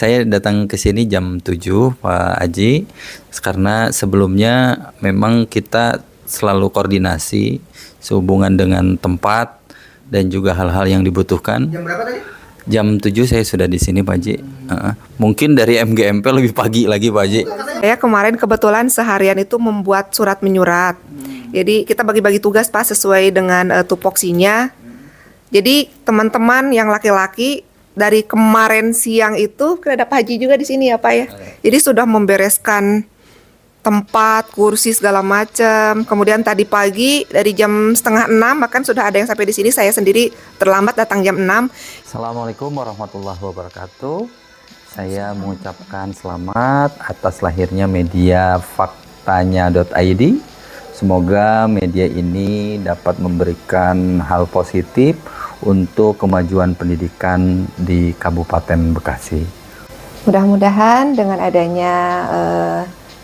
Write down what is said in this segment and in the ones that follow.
Saya datang ke sini jam 7, Pak Aji, karena sebelumnya memang kita selalu koordinasi sehubungan dengan tempat dan juga hal-hal yang dibutuhkan. Jam berapa tadi? Jam 7 saya sudah di sini, Pak Haji. Mungkin dari MGMP lebih pagi lagi, Pak Haji. Saya kemarin kebetulan seharian itu membuat surat menyurat. Jadi kita bagi-bagi tugas, Pak, sesuai dengan tupoksinya. Jadi teman-teman yang laki-laki dari kemarin siang itu ada Pak Haji juga di sini ya, Pak ya. Jadi sudah membereskan tempat, kursi segala macam. Kemudian tadi pagi dari jam 5:30 bahkan sudah ada yang sampai di sini. Saya sendiri terlambat datang jam 6. Assalamualaikum warahmatullahi wabarakatuh. Saya mengucapkan selamat atas lahirnya media faktanya.id. Semoga media ini dapat memberikan hal positif untuk kemajuan pendidikan di Kabupaten Bekasi. Mudah-mudahan dengan adanya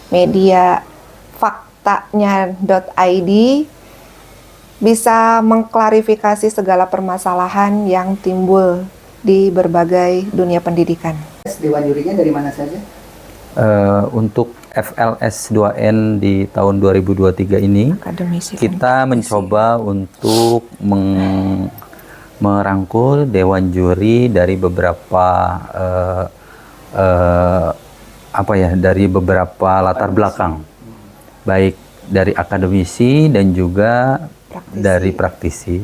media faktanya.id bisa mengklarifikasi segala permasalahan yang timbul di berbagai dunia pendidikan. Dewan jurinya dari mana saja? Untuk FLS 2N di tahun 2023 ini, kita mencoba untuk merangkul dewan juri dari beberapa dari beberapa latar belakang, baik dari akademisi dan juga dari praktisi.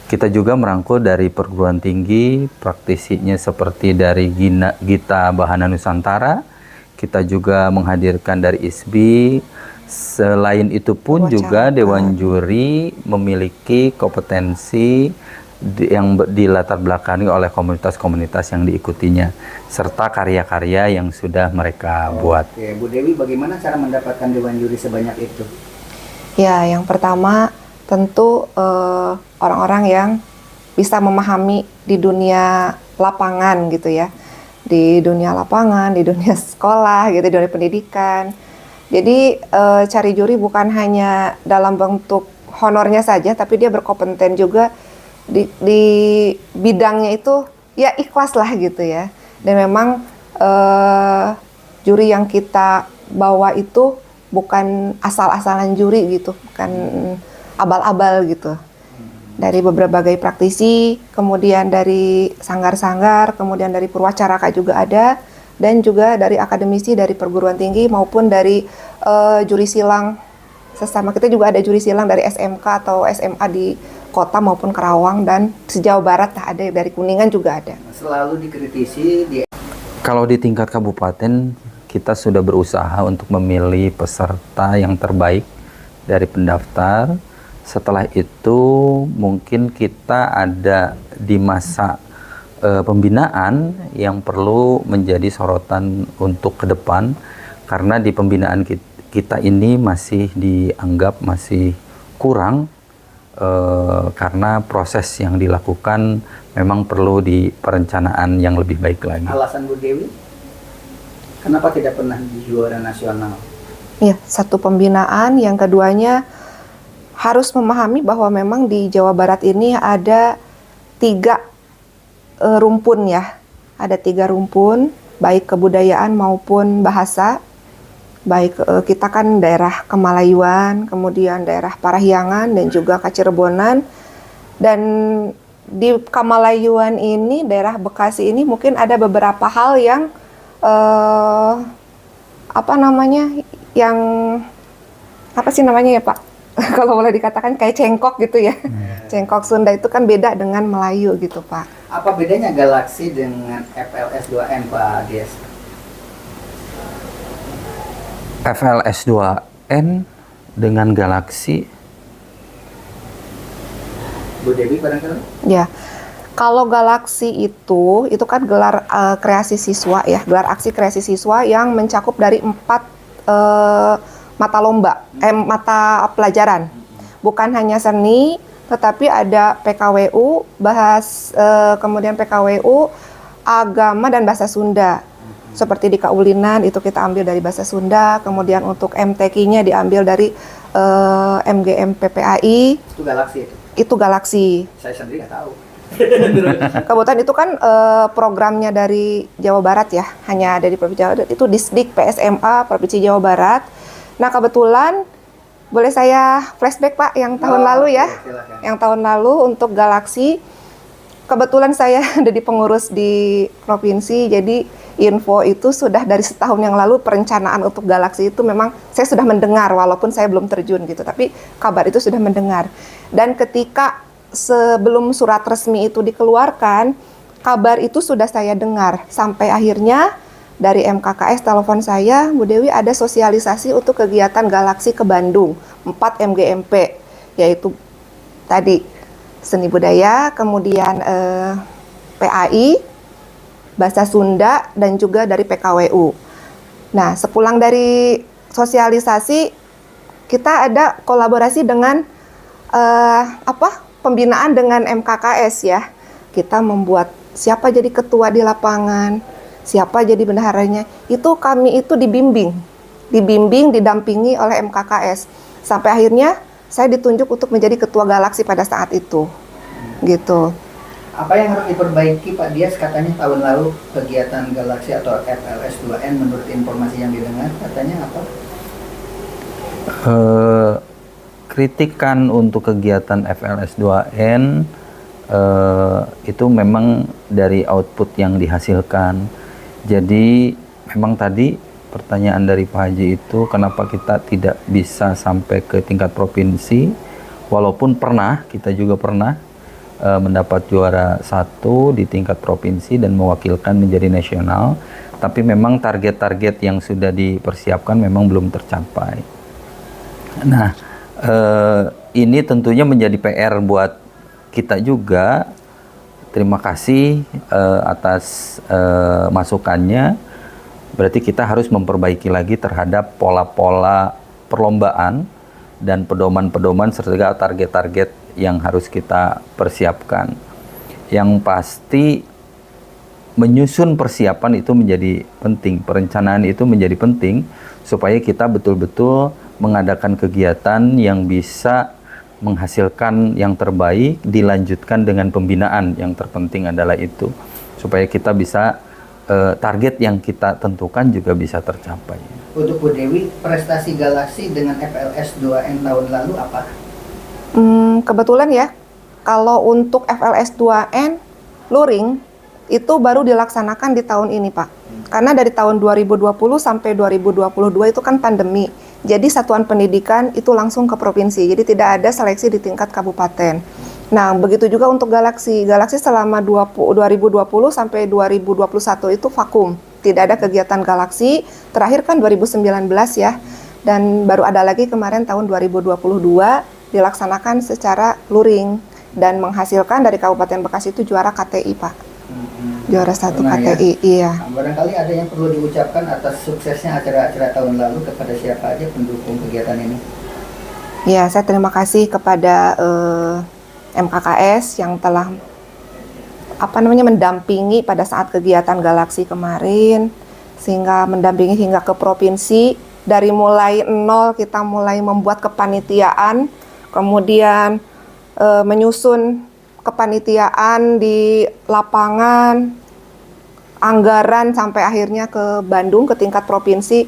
Kita juga merangkul dari perguruan tinggi, praktisinya seperti dari Gita Bahana Nusantara. Kita juga menghadirkan dari ISBI. Selain itu pun juga dewan juri memiliki kompetensi yang dilatar belakangi oleh komunitas-komunitas yang diikutinya, serta karya-karya yang sudah mereka buat. Oke, Bu Dewi, bagaimana cara mendapatkan dewan juri sebanyak itu? Ya, yang pertama tentu orang-orang yang bisa memahami di dunia lapangan gitu ya, di dunia lapangan, di dunia sekolah gitu, di dunia pendidikan. Jadi cari juri bukan hanya dalam bentuk honornya saja, tapi dia berkompeten juga di bidangnya itu, ya ikhlas lah gitu ya. Dan memang juri yang kita bawa itu bukan asal-asalan juri gitu, bukan abal-abal gitu. Dari berbagai praktisi, kemudian dari sanggar-sanggar, kemudian dari purwacaraka juga ada, dan juga dari akademisi, dari perguruan tinggi maupun dari juri silang sesama. Kita juga ada juri silang dari SMK atau SMA di kota maupun Karawang, dan sejauh barat ada dari Kuningan juga ada. Selalu dikritisi Kalau di tingkat kabupaten, kita sudah berusaha untuk memilih peserta yang terbaik dari pendaftar. Setelah itu mungkin kita ada di masa pembinaan yang perlu menjadi sorotan untuk ke depan, karena di pembinaan kita ini masih dianggap masih kurang, karena proses yang dilakukan memang perlu di perencanaan yang lebih baik lagi. Alasan Bu Dewi, kenapa tidak pernah di juara nasional? Ya, satu pembinaan, yang keduanya harus memahami bahwa memang di Jawa Barat ini ada 3 rumpun ya. Ada 3 rumpun, baik kebudayaan maupun bahasa. Baik kita kan daerah Kemalayuan, kemudian daerah Parahyangan, dan juga Kacirebonan. Dan di Kemalayuan ini, daerah Bekasi ini mungkin ada beberapa hal yang yang apa sih namanya ya Pak? Kalau boleh dikatakan kayak cengkok gitu ya. Cengkok Sunda itu kan beda dengan Melayu gitu Pak. Apa bedanya Galaksi dengan FLS 2N Pak Dias? FLS 2N dengan Galaksi, Bu Dewi barangkali? Ya, kalau Galaksi itu kan gelar kreasi siswa ya, gelar aksi kreasi siswa yang mencakup dari 4 mata lomba, mata pelajaran. Bukan hanya seni, tetapi ada PKWU, kemudian PKWU, agama dan bahasa Sunda. Seperti di Kaulinan itu kita ambil dari bahasa Sunda, kemudian untuk MTQ-nya diambil dari MGM PPAI. Itu Galaksi itu? Itu Galaksi. Saya sendiri nggak tahu. Kebetulan itu kan programnya dari Jawa Barat ya, hanya ada di Provinsi Jawa Barat, itu Disdik PSMA Provinsi Jawa Barat. Nah kebetulan, boleh saya flashback Pak yang tahun lalu ya, silakan. yang tahun lalu untuk Galaksi, kebetulan saya ada di pengurus di provinsi, jadi info itu sudah dari setahun yang lalu perencanaan untuk Galaksi itu memang saya sudah mendengar walaupun saya belum terjun gitu, tapi kabar itu sudah mendengar. Dan ketika sebelum surat resmi itu dikeluarkan, kabar itu sudah saya dengar sampai akhirnya dari MKKS telepon saya, Bu Dewi ada sosialisasi untuk kegiatan Galaksi ke Bandung 4 MGMP, yaitu tadi seni budaya, kemudian PAI, bahasa Sunda, dan juga dari PKWU. Nah, sepulang dari sosialisasi, kita ada kolaborasi dengan pembinaan dengan MKKS ya. Kita membuat siapa jadi ketua di lapangan, siapa jadi bendaharanya. Itu kami itu dibimbing, didampingi oleh MKKS. Sampai akhirnya saya ditunjuk untuk menjadi ketua Galaksi pada saat itu. Gitu. Apa yang harus diperbaiki Pak Dias? Katanya tahun lalu kegiatan Galaksi atau FLS 2N menurut informasi yang didengar katanya apa? Kritikan untuk kegiatan FLS 2N itu memang dari output yang dihasilkan. Jadi memang tadi pertanyaan dari Pak Haji itu kenapa kita tidak bisa sampai ke tingkat provinsi, walaupun kita juga pernah mendapat juara 1 di tingkat provinsi dan mewakilkan menjadi nasional, tapi memang target-target yang sudah dipersiapkan memang belum tercapai. Nah, ini tentunya menjadi PR buat kita juga. Terima kasih atas masukannya. Berarti kita harus memperbaiki lagi terhadap pola-pola perlombaan dan pedoman-pedoman serta target-target yang harus kita persiapkan. Yang pasti menyusun persiapan itu menjadi penting, perencanaan itu menjadi penting supaya kita betul-betul mengadakan kegiatan yang bisa menghasilkan yang terbaik, dilanjutkan dengan pembinaan. Yang terpenting adalah itu, supaya kita bisa target yang kita tentukan juga bisa tercapai. Untuk Bu Dewi, prestasi Galaksi dengan FLS 2N tahun lalu apa? Kebetulan ya, kalau untuk FLS 2N luring itu baru dilaksanakan di tahun ini Pak. Karena dari tahun 2020 sampai 2022 itu kan pandemi. Jadi satuan pendidikan itu langsung ke provinsi. Jadi tidak ada seleksi di tingkat kabupaten. Nah, begitu juga untuk Galaksi. Galaksi selama 2020 sampai 2021 itu vakum. Tidak ada kegiatan Galaksi. Terakhir kan 2019 ya. Dan baru ada lagi kemarin tahun 2022 dilaksanakan secara luring dan menghasilkan dari Kabupaten Bekasi itu juara KTI Pak. Juara 1 KTI, ya? iya. Barangkali ada yang perlu diucapkan atas suksesnya acara-acara tahun lalu kepada siapa aja pendukung kegiatan ini? Ya, saya terima kasih kepada MKKS yang telah mendampingi pada saat kegiatan Galaksi kemarin, sehingga mendampingi hingga ke provinsi. Dari mulai nol kita mulai membuat kepanitiaan, kemudian menyusun kepanitiaan di lapangan, anggaran sampai akhirnya ke Bandung ke tingkat provinsi.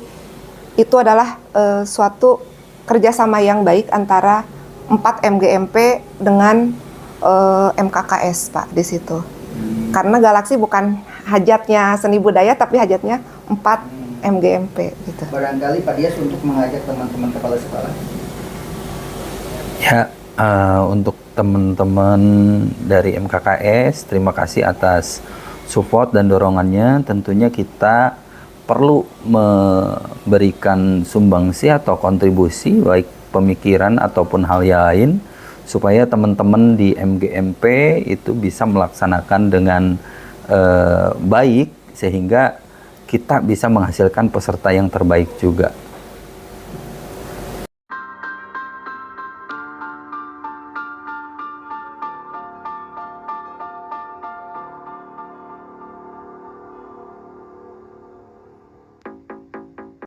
Itu adalah suatu kerjasama yang baik antara 4 MGMP dengan MKKS Pak di situ. Karena Galaksi bukan hajatnya seni budaya tapi hajatnya 4 MGMP gitu. Barangkali Pak Dias untuk mengajak teman-teman kepala sekolah. Ya, untuk teman-teman dari MKKS, terima kasih atas support dan dorongannya. Tentunya kita perlu memberikan sumbangsi atau kontribusi baik pemikiran ataupun hal yang lain supaya teman-teman di MGMP itu bisa melaksanakan dengan baik sehingga kita bisa menghasilkan peserta yang terbaik juga.